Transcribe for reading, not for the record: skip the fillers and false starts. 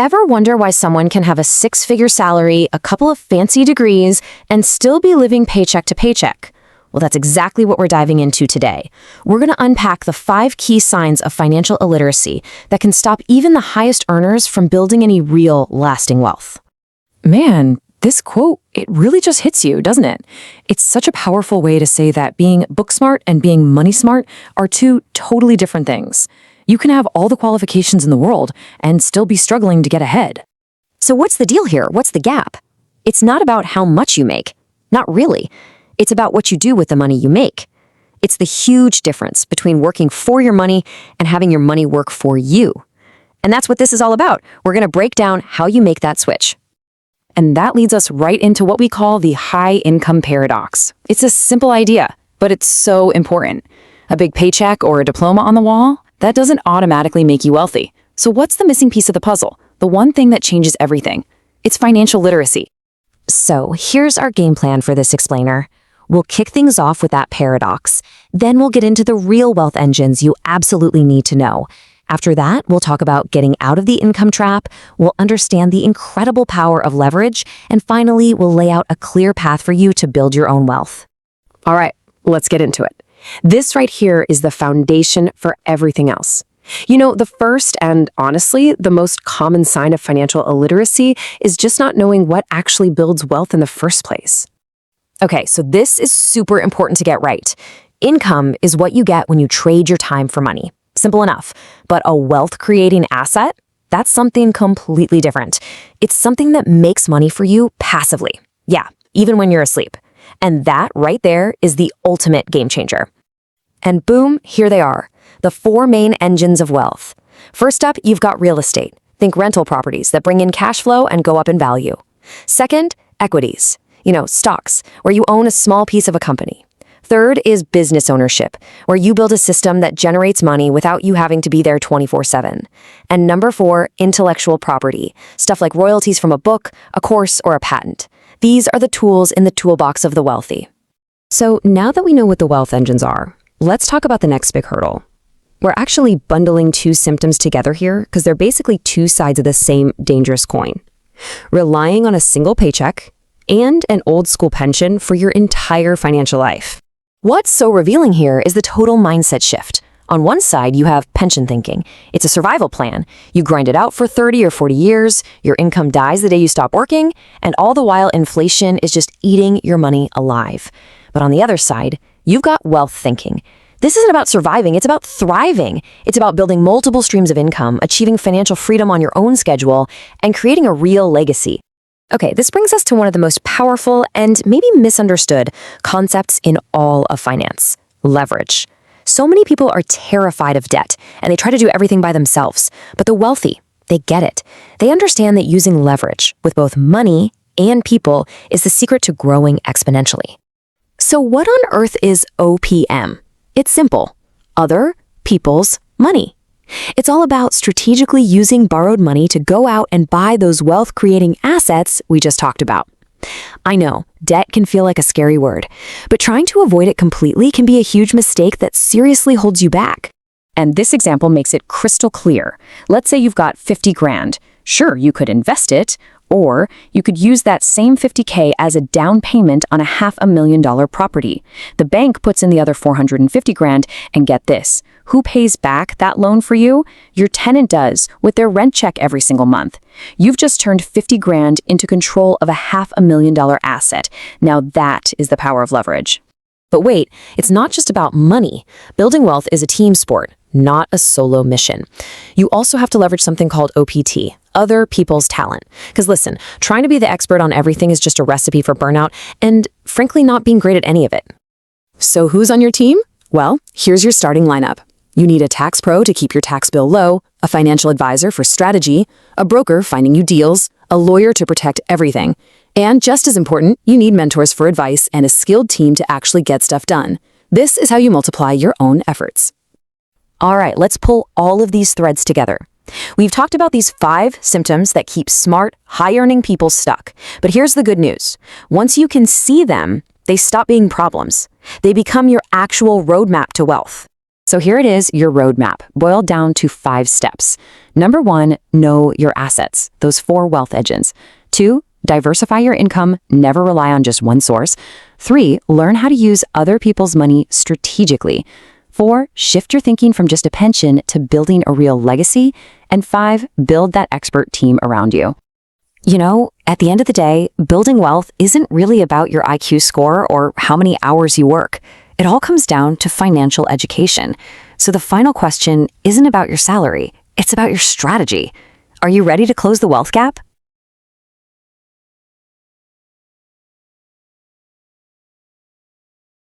Ever wonder why someone can have a six-figure salary, a couple of fancy degrees, and still be living paycheck to paycheck? Well, that's exactly what we're diving into today. We're going to unpack the 5 key signs of financial illiteracy that can stop even the highest earners from building any real, lasting wealth. Man, this quote, it really just hits you, doesn't it? It's such a powerful way to say that being book smart and being money smart are two totally different things. You can have all the qualifications in the world and still be struggling to get ahead. So what's the deal here? What's the gap? It's not about how much you make. Not really. It's about what you do with the money you make. It's the huge difference between working for your money and having your money work for you. And that's what this is all about. We're going to break down how you make that switch. And that leads us right into what we call the high income paradox. It's a simple idea, but it's so important. A big paycheck or a diploma on the wall, that doesn't automatically make you wealthy. So what's the missing piece of the puzzle? The one thing that changes everything. It's financial literacy. So here's our game plan for this explainer. We'll kick things off with that paradox. Then we'll get into the real wealth engines you absolutely need to know. After that, we'll talk about getting out of the income trap, we'll understand the incredible power of leverage, and finally, we'll lay out a clear path for you to build your own wealth. All right, let's get into it. This right here is the foundation for everything else. You know, the first and honestly, the most common sign of financial illiteracy is just not knowing what actually builds wealth in the first place. Okay, so this is super important to get right. Income is what you get when you trade your time for money. Simple enough. But a wealth-creating asset, that's something completely different. It's something that makes money for you passively. Yeah, even when you're asleep. And that right there is the ultimate game changer. And boom, here they are, the 4 main engines of wealth. First up, you've got real estate. Think rental properties that bring in cash flow and go up in value. Second, equities. Stocks, where you own a small piece of a company. Third is business ownership, where you build a system that generates money without you having to be there 24/7. And number 4, intellectual property, stuff like royalties from a book, a course, or a patent. These are the tools in the toolbox of the wealthy. So now that we know what the wealth engines are, let's talk about the next big hurdle. We're actually bundling 2 symptoms together here because they're basically 2 sides of the same dangerous coin. Relying on a single paycheck and an old school pension for your entire financial life. What's so revealing here is the total mindset shift. On one side, you have pension thinking. It's a survival plan. You grind it out for 30 or 40 years, your income dies the day you stop working, and all the while inflation is just eating your money alive. But on the other side, you've got wealth thinking. This isn't about surviving, it's about thriving. It's about building multiple streams of income, achieving financial freedom on your own schedule, and creating a real legacy. Okay, this brings us to one of the most powerful and maybe misunderstood concepts in all of finance: leverage. So many people are terrified of debt, and they try to do everything by themselves. But the wealthy, they get it. They understand that using leverage with both money and people is the secret to growing exponentially. So what on earth is OPM? It's simple: other people's money. It's all about strategically using borrowed money to go out and buy those wealth-creating assets we just talked about. I know, debt can feel like a scary word, but trying to avoid it completely can be a huge mistake that seriously holds you back. And this example makes it crystal clear. Let's say you've got 50 grand. Sure, you could invest it, or you could use that same 50K as a down payment on a $500,000 property. The bank puts in the other 450 grand, and get this, who pays back that loan for you? Your tenant does, with their rent check every single month. You've just turned 50 grand into control of a $500,000 asset. Now that is the power of leverage. But wait, it's not just about money. Building wealth is a team sport, not a solo mission. You also have to leverage something called OPT, other people's talent. Because listen, trying to be the expert on everything is just a recipe for burnout and, frankly, not being great at any of it. So who's on your team? Well, here's your starting lineup. You need a tax pro to keep your tax bill low, a financial advisor for strategy, a broker finding you deals, a lawyer to protect everything. And just as important, you need mentors for advice and a skilled team to actually get stuff done. This is how you multiply your own efforts. All right, let's pull all of these threads together. We've talked about these 5 symptoms that keep smart, high-earning people stuck. But here's the good news. Once you can see them, they stop being problems. They become your actual roadmap to wealth. So here it is, your roadmap, boiled down to 5 steps. Number 1, know your assets, those 4 wealth engines. 2, diversify your income, never rely on just one source. 3, learn how to use other people's money strategically. 4, shift your thinking from just a pension to building a real legacy. And 5, build that expert team around you. You know, at the end of the day, building wealth isn't really about your IQ score or how many hours you work. It all comes down to financial education. So the final question isn't about your salary, it's about your strategy. Are you ready to close the wealth gap?